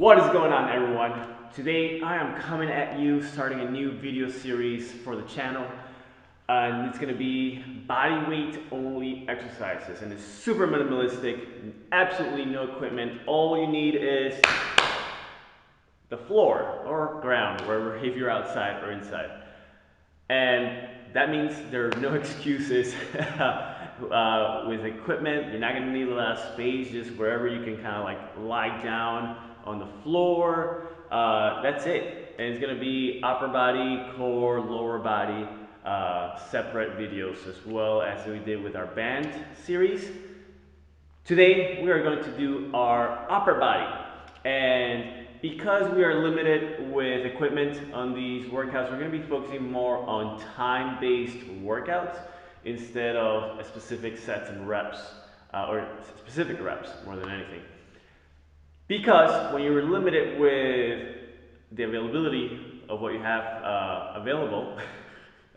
What is going on, everyone? Today I am coming at you starting a new video series for the channel, and it's going to be body weight only exercises, and it's super minimalistic, absolutely no equipment. All you need is the floor or ground, wherever, if you're outside or inside. And that means there are no excuses with equipment. You're not going to need a lot of space, just wherever you can kind of like lie down on the floor. That's it. And it's going to be upper body, core, lower body, separate videos, as well as we did with our band series. Today we are going to do our upper body, and because we are limited with equipment on these workouts, we're going to be focusing more on time-based workouts instead of specific sets and reps, or specific reps more than anything. Because when you're limited with the availability of what you have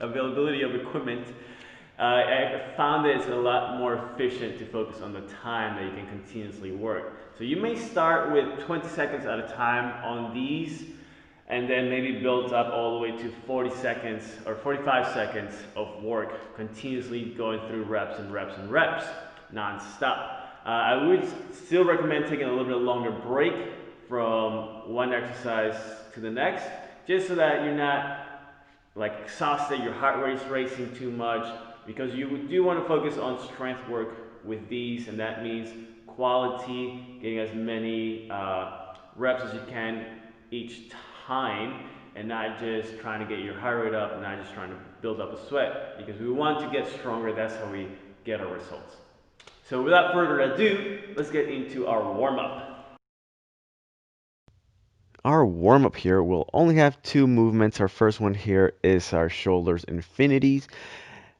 availability of equipment, I found that it's a lot more efficient to focus on the time that you can continuously work. So you may start with 20 seconds at a time on these, and then maybe build up all the way to 40 seconds or 45 seconds of work, continuously going through reps and reps and reps, non-stop. I would still recommend taking a little bit longer break from one exercise to the next, just so that you're not like exhausted, your heart rate is racing too much, because you do want to focus on strength work with these, and that means quality, getting as many reps as you can each time, and not just trying to get your heart rate up, and not just trying to build up a sweat, because we want to get stronger. That's how we get our results. So without further ado, let's get into our warm-up. Our warm-up here will only have two movements. Our first one here is our shoulders infinities.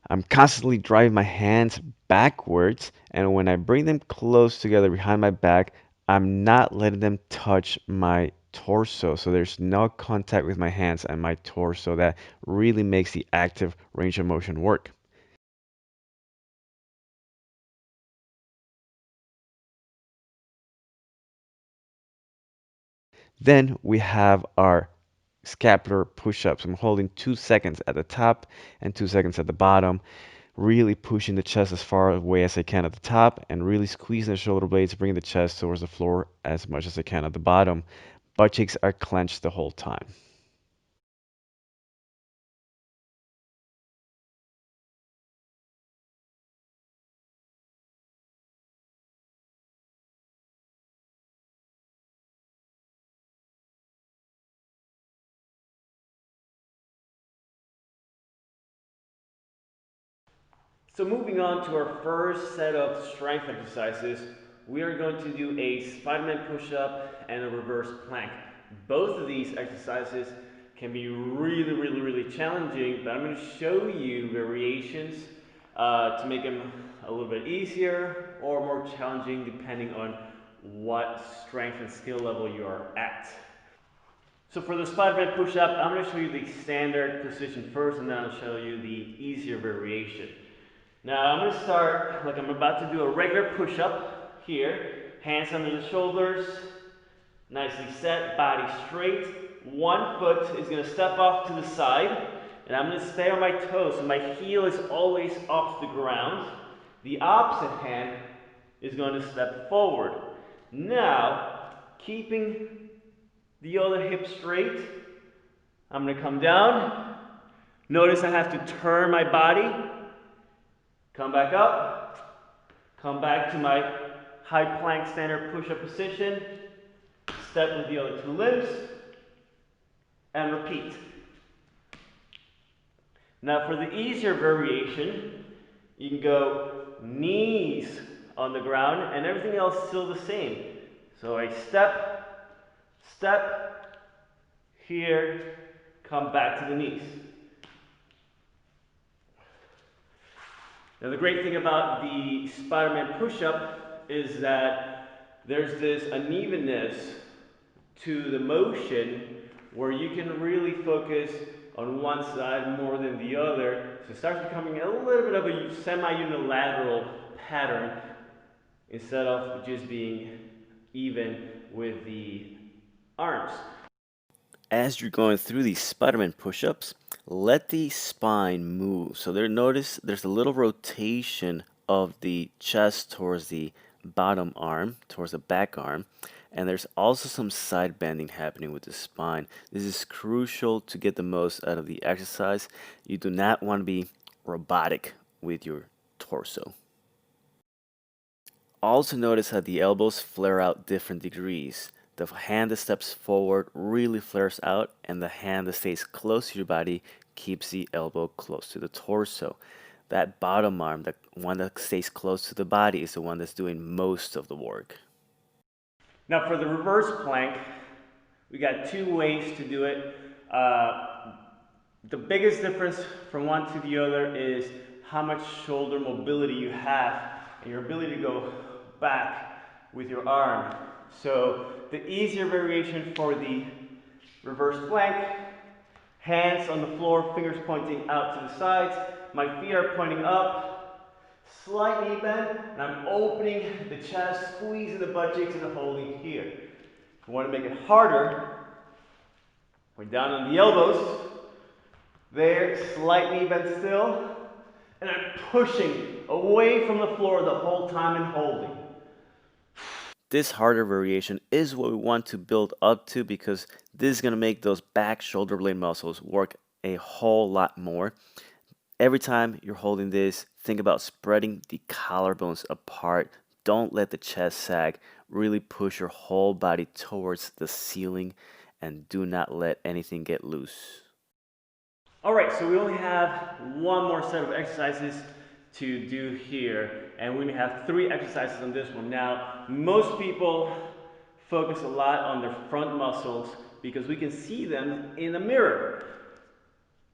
I'm constantly driving my hands backwards, and when I bring them close together behind my back, I'm not letting them touch my torso. So there's no contact with my hands and my torso. That really makes the active range of motion work. Then we have our scapular push-ups. I'm holding 2 seconds at the top and 2 seconds at the bottom, really pushing the chest as far away as I can at the top, and really squeezing the shoulder blades, bringing the chest towards the floor as much as I can at the bottom. Butt cheeks are clenched the whole time. So moving on to our first set of strength exercises, we are going to do a Spiderman push-up and a reverse plank. Both of these exercises can be really challenging, but I'm going to show you variations to make them a little bit easier or more challenging depending on what strength and skill level you are at. So for the Spiderman push-up, I'm going to show you the standard position first, and then I'll show you the easier variation. Now I'm going to start like I'm about to do a regular push-up here. Hands under the shoulders, nicely set, body straight. One foot is going to step off to the side, and I'm going to stay on my toes, so my heel is always off the ground. The opposite hand is going to step forward. Now, keeping the other hip straight, I'm going to come down. Notice I have to turn my body, come back up, come back to my high plank standard push-up position, step with the other two limbs, and repeat. Now for the easier variation, you can go knees on the ground and everything else still the same. So I step, step, here, come back to the knees. Now the great thing about the Spiderman push-up is that there's this unevenness to the motion where you can really focus on one side more than the other. So it starts becoming a little bit of a semi-unilateral pattern instead of just being even with the arms. As you're going through these Spiderman push-ups, let the spine move. So notice there's a little rotation of the chest towards the bottom arm, towards the back arm, and there's also some side bending happening with the spine. This is crucial to get the most out of the exercise. You do not want to be robotic with your torso. Also notice how the elbows flare out different degrees. The hand that steps forward really flares out, and the hand that stays close to your body keeps the elbow close to the torso. That bottom arm, the one that stays close to the body, is the one that's doing most of the work. Now for the reverse plank, we got two ways to do it. The biggest difference from one to the other is how much shoulder mobility you have and your ability to go back with your arm. So the easier variation for the reverse plank, hands on the floor, fingers pointing out to the sides, my feet are pointing up, slight knee bend, and I'm opening the chest, squeezing the butt cheeks and holding here. If you want to make it harder, we're down on the elbows, there, slight knee bend still, and I'm pushing away from the floor the whole time and holding. This harder variation is what we want to build up to because this is going to make those back shoulder blade muscles work a whole lot more. Every time you're holding this, think about spreading the collarbones apart. Don't let the chest sag. Really push your whole body towards the ceiling and do not let anything get loose. All right, so we only have one more set of exercises to do here, and we have three exercises on this one. Now, most people focus a lot on their front muscles because we can see them in the mirror.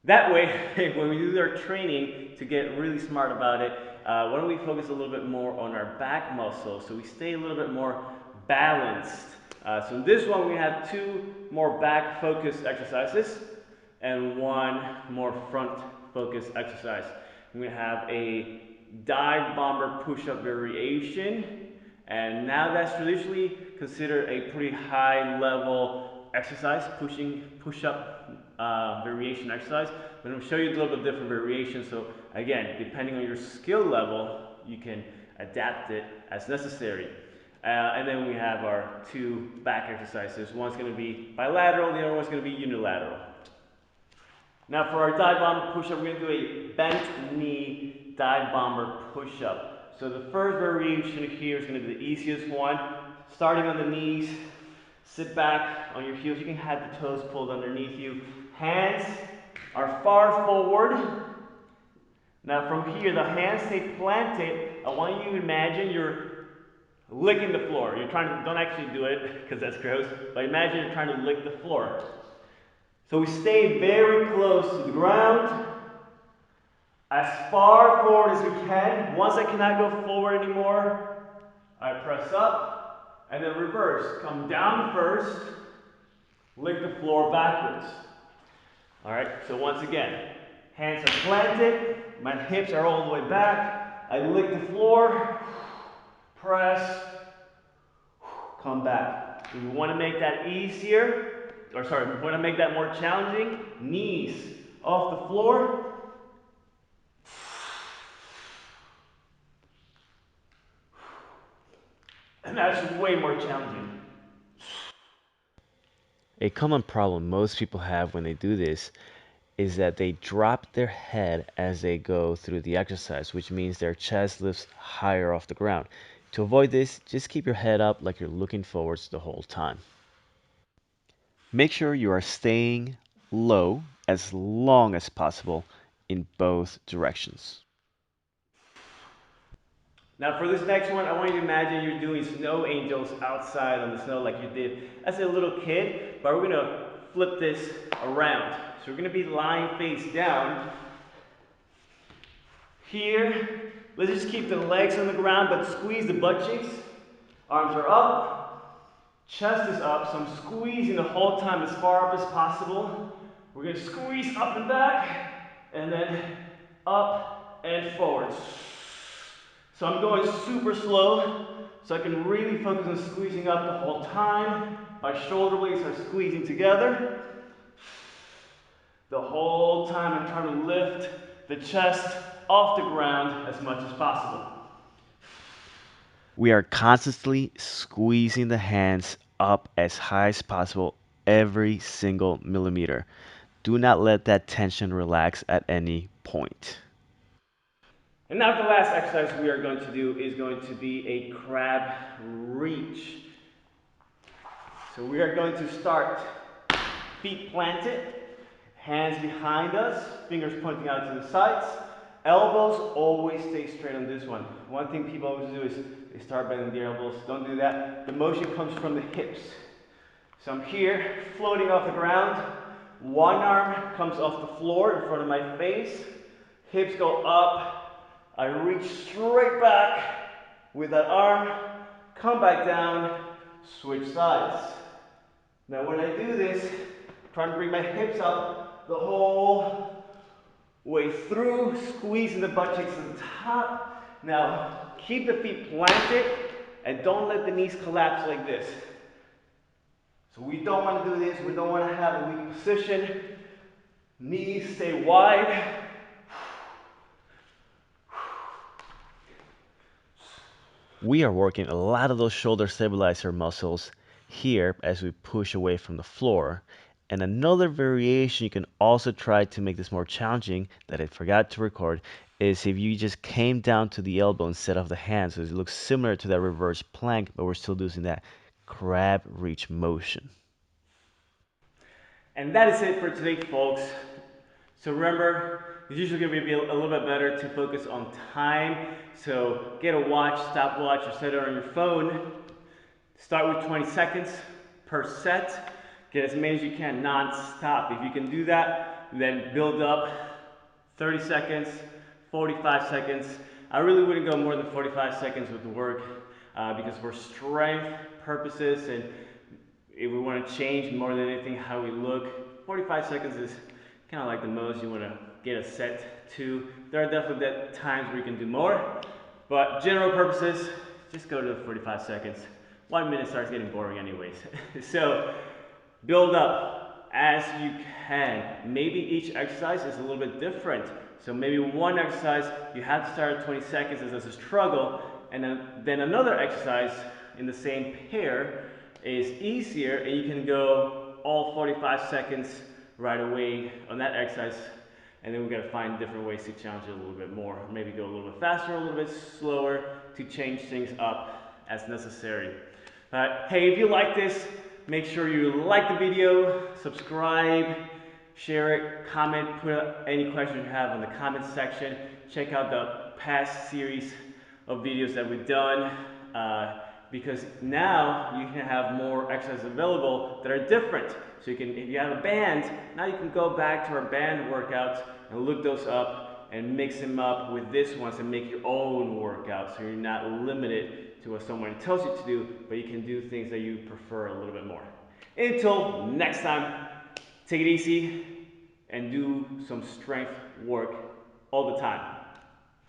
That way, when we do our training to get really smart about it, why don't we focus a little bit more on our back muscles so we stay a little bit more balanced. So in this one, we have two more back focused exercises and one more front focused exercise. We're going to have a dive bomber push-up variation, and now that's traditionally considered a pretty high level exercise, push-up variation exercise. But I'm going to show you a little bit different variation. So again, depending on your skill level, you can adapt it as necessary. And then we have our two back exercises. One's going to be bilateral, the other one's going to be unilateral. Now for our dive bomber push-up, we're going to do a bent knee dive bomber push-up. So the first variation here is going to be the easiest one. Starting on the knees, sit back on your heels. You can have the toes pulled underneath you. Hands are far forward. Now from here, the hands stay planted. I want you to imagine you're licking the floor. You're trying to, don't actually do it because that's gross, but imagine you're trying to lick the floor. So we stay very close to the ground, as far forward as we can. Once I cannot go forward anymore, I press up and then reverse. Come down first, lick the floor backwards. All right, so once again, hands are planted, my hips are all the way back. I lick the floor, press, come back. If we want to make that easier, or sorry, we want to make that more challenging, knees off the floor. And that's way more challenging. A common problem most people have when they do this is that they drop their head as they go through the exercise, which means their chest lifts higher off the ground. To avoid this, just keep your head up like you're looking forwards the whole time. Make sure you are staying low as long as possible in both directions. Now for this next one, I want you to imagine you're doing snow angels outside on the snow like you did as a little kid, but we're gonna flip this around. So we're gonna be lying face down. Here, let's just keep the legs on the ground, but squeeze the butt cheeks. Arms are up, chest is up, so I'm squeezing the whole time as far up as possible. We're gonna squeeze up and back, and then up and forward. So I'm going super slow, so I can really focus on squeezing up the whole time. My shoulder blades are squeezing together. The whole time I'm trying to lift the chest off the ground as much as possible. We are constantly squeezing the hands up as high as possible every single millimeter. Do not let that tension relax at any point. And now the last exercise we are going to do is going to be a crab reach. So we are going to start feet planted, hands behind us, fingers pointing out to the sides. Elbows always stay straight on this one. One thing people always do is they start bending the elbows. Don't do that. The motion comes from the hips. So I'm here, floating off the ground. One arm comes off the floor in front of my face. Hips go up. I reach straight back with that arm. Come back down. Switch sides. Now when I do this, trying to bring my hips up the whole way through, squeezing the butt cheeks to the top. Now keep the feet planted and don't let the knees collapse like this. So we don't want to do this, we don't want to have a weak position. Knees stay wide. We are working a lot of those shoulder stabilizer muscles here as we push away from the floor. And another variation you can also try to make this more challenging that I forgot to record is if you just came down to the elbow instead of the hand. So it looks similar to that reverse plank, but we're still using that crab reach motion. And that is it for today, folks. So remember, it's usually going to be a little bit better to focus on time. So get a watch, stopwatch, or set it on your phone. Start with 20 seconds per set. Get as many as you can non-stop. If you can do that, then build up 30 seconds, 45 seconds. I really wouldn't go more than 45 seconds with the work because for strength purposes and if we want to change more than anything how we look, 45 seconds is kind of like the most you want to get a set to. There are definitely times where you can do more, but general purposes, just go to 45 seconds. 1 minute starts getting boring anyways. So build up as you can. Maybe each exercise is a little bit different. So maybe one exercise you have to start at 20 seconds as a struggle, and then another exercise in the same pair is easier and you can go all 45 seconds right away on that exercise. And then we got to find different ways to challenge it a little bit more. Maybe go a little bit faster, a little bit slower to change things up as necessary. Hey, if you like this, make sure you like the video, subscribe, share it, comment, put any questions you have in the comment section. Check out the past series of videos that we've done because now you can have more exercises available that are different. So you can, if you have a band, now you can go back to our band workouts and look those up and mix them up with this ones and make your own workout so you're not limited to what someone tells you to do, but you can do things that you prefer a little bit more. Until next time, take it easy and do some strength work all the time.